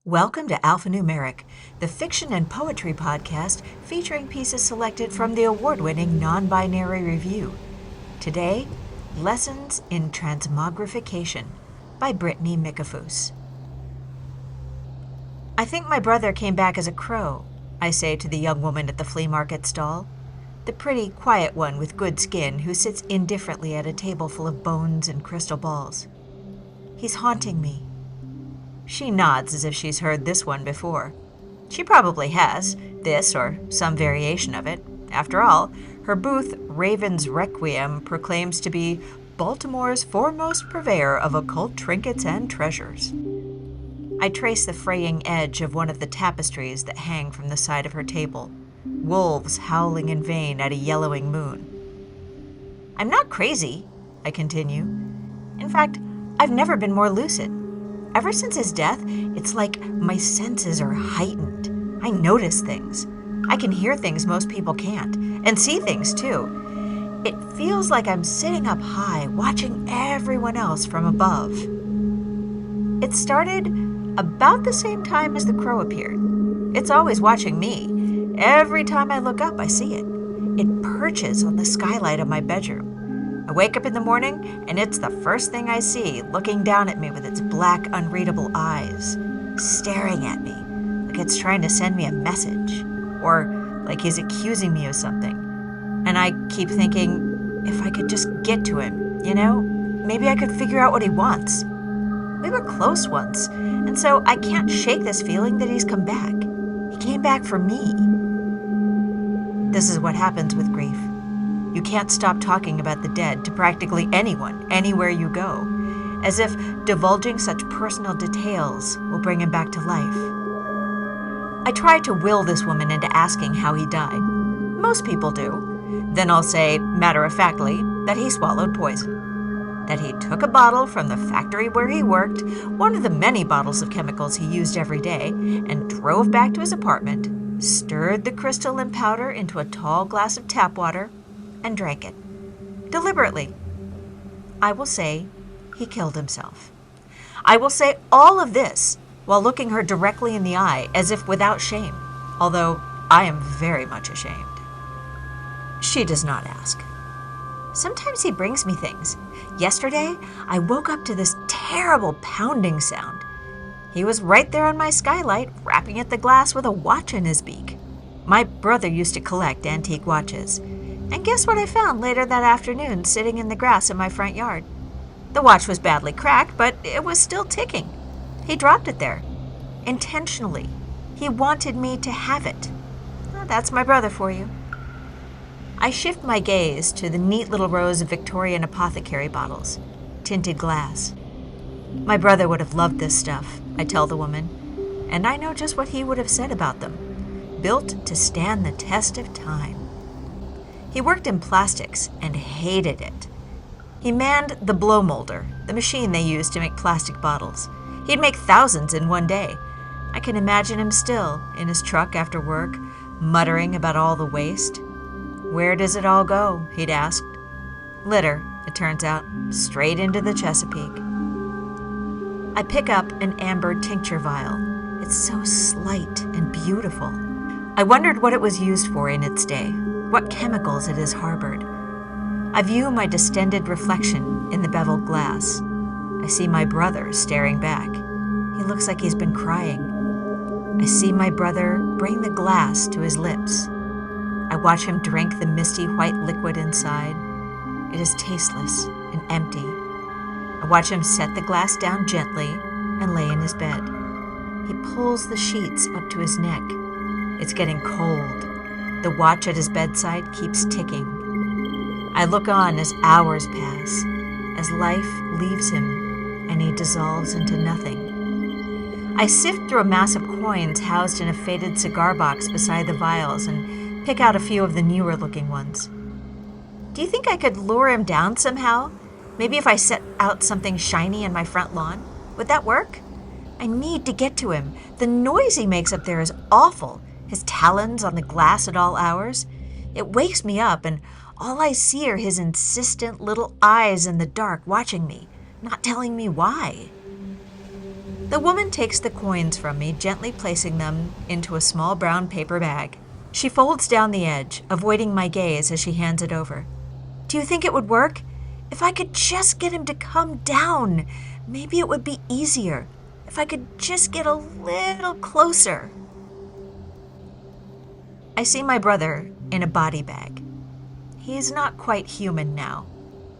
Welcome to Alphanumeric, the fiction and poetry podcast featuring pieces selected from the award-winning NonBinary Review. Today, Lessons in Transmogrification by Brittany Mikafus. I think my brother came back as a crow, I say to the young woman at the flea market stall, the pretty, quiet one with good skin who sits indifferently at a table full of bones and crystal balls. He's haunting me. She nods as if she's heard this one before. She probably has, this or some variation of it. After all, her booth, Raven's Requiem, proclaims to be Baltimore's foremost purveyor of occult trinkets and treasures. I trace the fraying edge of one of the tapestries that hang from the side of her table, wolves howling in vain at a yellowing moon. I'm not crazy, I continue. In fact, I've never been more lucid. Ever since his death, it's like my senses are heightened. I notice things. I can hear things most people can't, and see things too. It feels like I'm sitting up high, watching everyone else from above. It started about the same time as the crow appeared. It's always watching me. Every time I look up, I see it. It perches on the skylight of my bedroom. I wake up in the morning, and it's the first thing I see, looking down at me with its black, unreadable eyes, staring at me like it's trying to send me a message, or like he's accusing me of something. And I keep thinking, if I could just get to him, maybe I could figure out what he wants. We were close once, and so I can't shake this feeling that he's come back. He came back for me. This is what happens with grief. You can't stop talking about the dead to practically anyone, anywhere you go, as if divulging such personal details will bring him back to life. I try to will this woman into asking how he died. Most people do. Then I'll say, matter-of-factly, that he swallowed poison. That he took a bottle from the factory where he worked, one of the many bottles of chemicals he used every day, and drove back to his apartment, stirred the crystalline powder into a tall glass of tap water, and drank it. Deliberately. I will say he killed himself. I will say all of this while looking her directly in the eye as if without shame, although I am very much ashamed. She does not ask. Sometimes he brings me things. Yesterday, I woke up to this terrible pounding sound. He was right there on my skylight, rapping at the glass with a watch in his beak. My brother used to collect antique watches. And guess what I found later that afternoon sitting in the grass in my front yard? The watch was badly cracked, but it was still ticking. He dropped it there. Intentionally. He wanted me to have it. Well, that's my brother for you. I shift my gaze to the neat little rows of Victorian apothecary bottles. Tinted glass. My brother would have loved this stuff, I tell the woman. And I know just what he would have said about them. Built to stand the test of time. He worked in plastics and hated it. He manned the blow molder, the machine they used to make plastic bottles. He'd make thousands in one day. I can imagine him still, in his truck after work, muttering about all the waste. Where does it all go? He'd asked. Litter, it turns out, straight into the Chesapeake. I pick up an amber tincture vial. It's so slight and beautiful. I wondered what it was used for in its day. What chemicals it has harbored. I view my distended reflection in the beveled glass. I see my brother staring back. He looks like he's been crying. I see my brother bring the glass to his lips. I watch him drink the misty white liquid inside. It is tasteless and empty. I watch him set the glass down gently and lay in his bed. He pulls the sheets up to his neck. It's getting cold. The watch at his bedside keeps ticking. I look on as hours pass, as life leaves him and he dissolves into nothing. I sift through a mass of coins housed in a faded cigar box beside the vials and pick out a few of the newer-looking ones. Do you think I could lure him down somehow? Maybe if I set out something shiny in my front lawn? Would that work? I need to get to him. The noise he makes up there is awful. His talons on the glass at all hours. It wakes me up, and all I see are his insistent little eyes in the dark watching me, not telling me why. The woman takes the coins from me, gently placing them into a small brown paper bag. She folds down the edge, avoiding my gaze as she hands it over. Do you think it would work? If I could just get him to come down, maybe it would be easier. If I could just get a little closer. I see my brother in a body bag. He is not quite human now.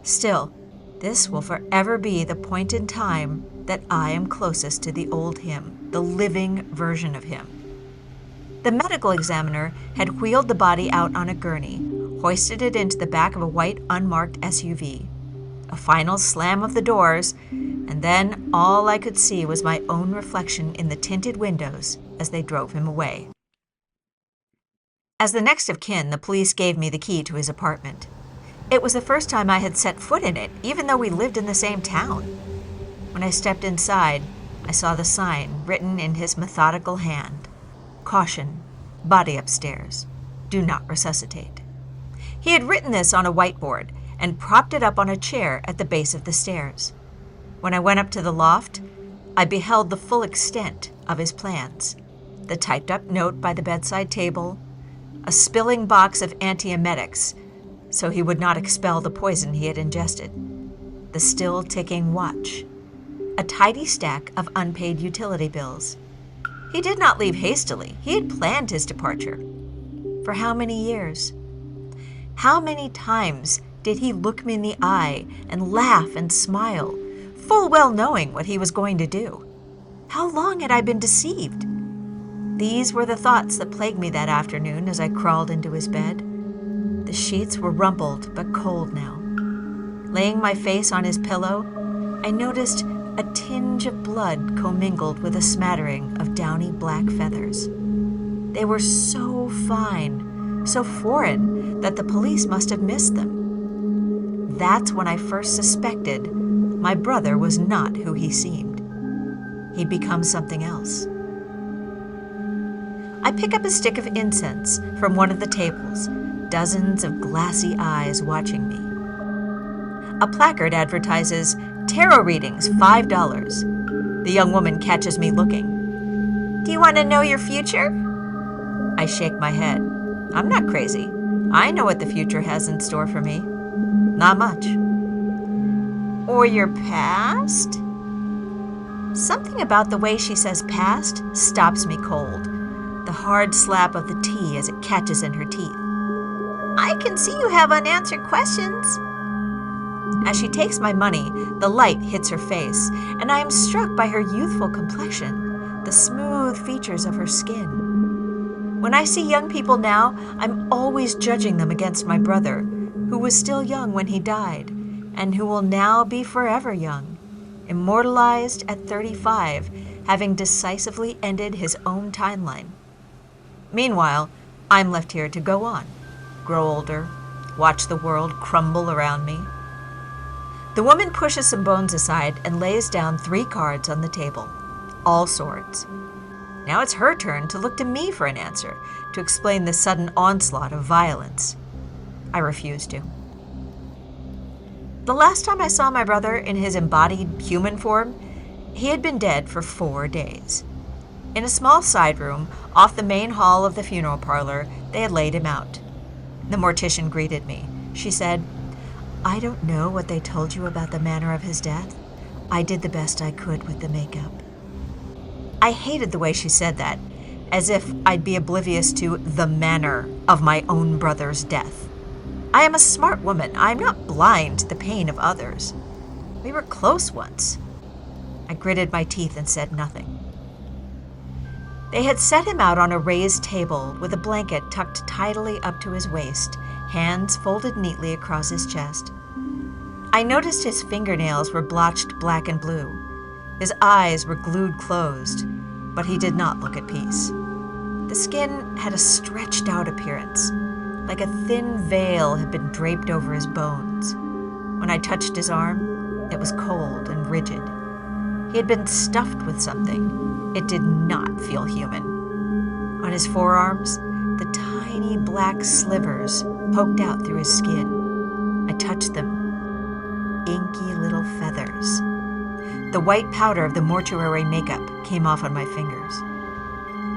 Still, this will forever be the point in time that I am closest to the old him, the living version of him. The medical examiner had wheeled the body out on a gurney, hoisted it into the back of a white unmarked SUV. A final slam of the doors, and then all I could see was my own reflection in the tinted windows as they drove him away. As the next of kin, the police gave me the key to his apartment. It was the first time I had set foot in it, even though we lived in the same town. When I stepped inside, I saw the sign written in his methodical hand. Caution, body upstairs. Do not resuscitate. He had written this on a whiteboard and propped it up on a chair at the base of the stairs. When I went up to the loft, I beheld the full extent of his plans. The typed-up note by the bedside table, a spilling box of antiemetics, so he would not expel the poison he had ingested, the still ticking watch, a tidy stack of unpaid utility bills. He did not leave hastily. He had planned his departure. For how many years? How many times did he look me in the eye and laugh and smile, full well knowing what he was going to do? How long had I been deceived? These were the thoughts that plagued me that afternoon as I crawled into his bed. The sheets were rumpled but cold now. Laying my face on his pillow, I noticed a tinge of blood commingled with a smattering of downy black feathers. They were so fine, so foreign, that the police must have missed them. That's when I first suspected my brother was not who he seemed. He'd become something else. I pick up a stick of incense from one of the tables, dozens of glassy eyes watching me. A placard advertises, "Tarot readings, $5. The young woman catches me looking. Do you want to know your future? I shake my head. I'm not crazy. I know what the future has in store for me. Not much. Or your past? Something about the way she says past stops me cold. The hard slap of the tea as it catches in her teeth. I can see you have unanswered questions. As she takes my money, the light hits her face, and I am struck by her youthful complexion, the smooth features of her skin. When I see young people now, I'm always judging them against my brother, who was still young when he died, and who will now be forever young, immortalized at 35, having decisively ended his own timeline. Meanwhile, I'm left here to go on, grow older, watch the world crumble around me. The woman pushes some bones aside and lays down 3 cards on the table, all swords. Now it's her turn to look to me for an answer, to explain the sudden onslaught of violence. I refuse to. The last time I saw my brother in his embodied human form, he had been dead for 4 days. In a small side room off the main hall of the funeral parlor, they had laid him out. The mortician greeted me. She said, "I don't know what they told you about the manner of his death. I did the best I could with the makeup." I hated the way she said that, as if I'd be oblivious to the manner of my own brother's death. I am a smart woman. I'm not blind to the pain of others. We were close once. I gritted my teeth and said nothing. They had set him out on a raised table with a blanket tucked tidily up to his waist, hands folded neatly across his chest. I noticed his fingernails were blotched black and blue. His eyes were glued closed, but he did not look at peace. The skin had a stretched-out appearance, like a thin veil had been draped over his bones. When I touched his arm, it was cold and rigid. He had been stuffed with something. It did not feel human. On his forearms, the tiny black slivers poked out through his skin. I touched them. Inky little feathers. The white powder of the mortuary makeup came off on my fingers.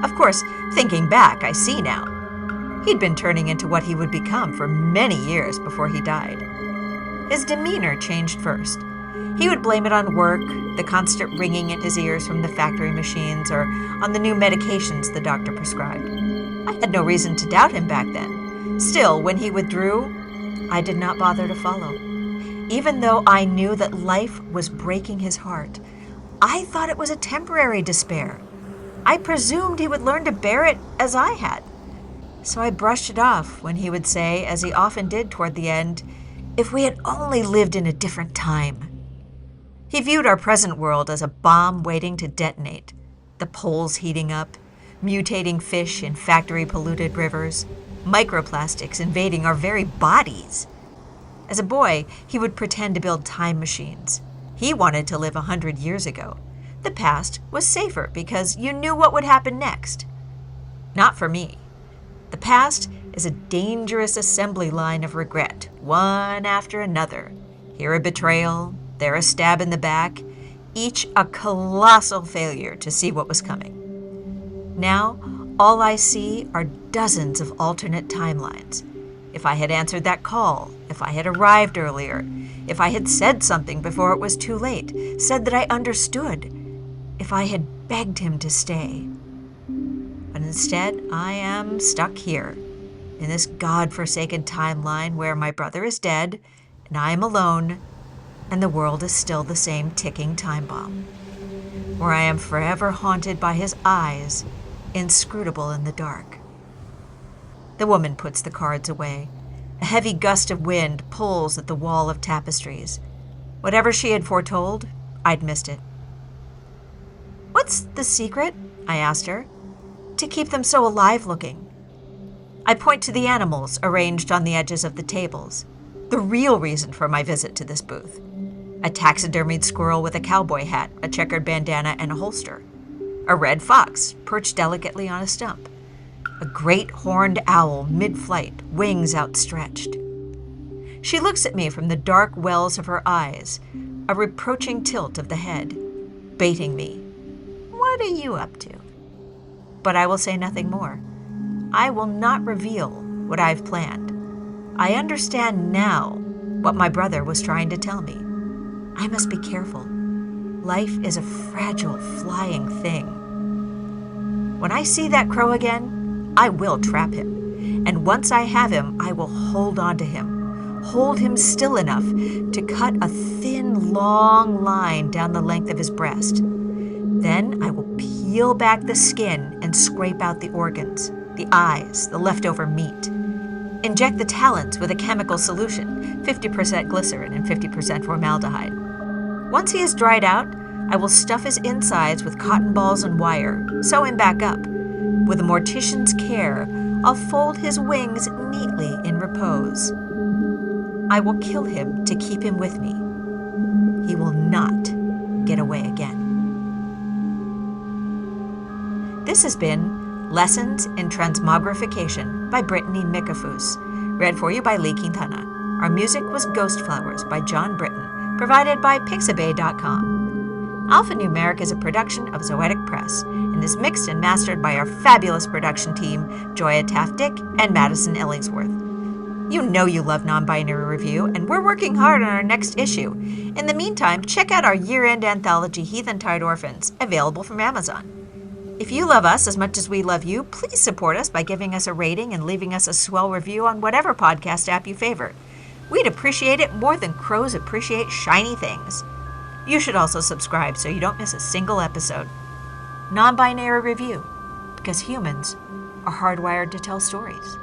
Of course, thinking back, I see now. He'd been turning into what he would become for many years before he died. His demeanor changed first. He would blame it on work, the constant ringing in his ears from the factory machines, or on the new medications the doctor prescribed. I had no reason to doubt him back then. Still, when he withdrew, I did not bother to follow. Even though I knew that life was breaking his heart, I thought it was a temporary despair. I presumed he would learn to bear it as I had. So I brushed it off when he would say, as he often did toward the end, "If we had only lived in a different time." He viewed our present world as a bomb waiting to detonate. The poles heating up, mutating fish in factory-polluted rivers, microplastics invading our very bodies. As a boy, he would pretend to build time machines. He wanted to live 100 years ago. The past was safer because you knew what would happen next. Not for me. The past is a dangerous assembly line of regret, one after another. Here a betrayal, there a stab in the back, each a colossal failure to see what was coming. Now, all I see are dozens of alternate timelines. If I had answered that call, if I had arrived earlier, if I had said something before it was too late, said that I understood, if I had begged him to stay. But instead, I am stuck here, in this God-forsaken timeline where my brother is dead, and I am alone, and the world is still the same ticking time bomb, where I am forever haunted by his eyes, inscrutable in the dark. The woman puts the cards away. A heavy gust of wind pulls at the wall of tapestries. Whatever she had foretold, I'd missed it. "What's the secret?" I asked her. "To keep them so alive-looking." I point to the animals arranged on the edges of the tables. The real reason for my visit to this booth. A taxidermied squirrel with a cowboy hat, a checkered bandana, and a holster. A red fox perched delicately on a stump. A great horned owl mid-flight, wings outstretched. She looks at me from the dark wells of her eyes, a reproaching tilt of the head, baiting me. What are you up to? But I will say nothing more. I will not reveal what I've planned. I understand now what my brother was trying to tell me. I must be careful. Life is a fragile, flying thing. When I see that crow again, I will trap him. And once I have him, I will hold on to him. Hold him still enough to cut a thin, long line down the length of his breast. Then I will peel back the skin and scrape out the organs, the eyes, the leftover meat. Inject the talons with a chemical solution, 50% glycerin and 50% formaldehyde. Once he is dried out, I will stuff his insides with cotton balls and wire, sew him back up. With a mortician's care, I'll fold his wings neatly in repose. I will kill him to keep him with me. He will not get away again. This has been Lessons in Transmogrification by Brittany Mikafus, read for you by Lee Quintana. Our music was Ghost Flowers by John Britton, provided by Pixabay.com. Alphanumeric is a production of Zoetic Press and is mixed and mastered by our fabulous production team, Joya Taft-Dick and Madison Ellingsworth. You know you love NonBinary Review, and we're working hard on our next issue. In the meantime, check out our year-end anthology, Heathen-Tide Orphans, available from Amazon. If you love us as much as we love you, please support us by giving us a rating and leaving us a swell review on whatever podcast app you favor. We'd appreciate it more than crows appreciate shiny things. You should also subscribe so you don't miss a single episode. NonBinary Review, because humans are hardwired to tell stories.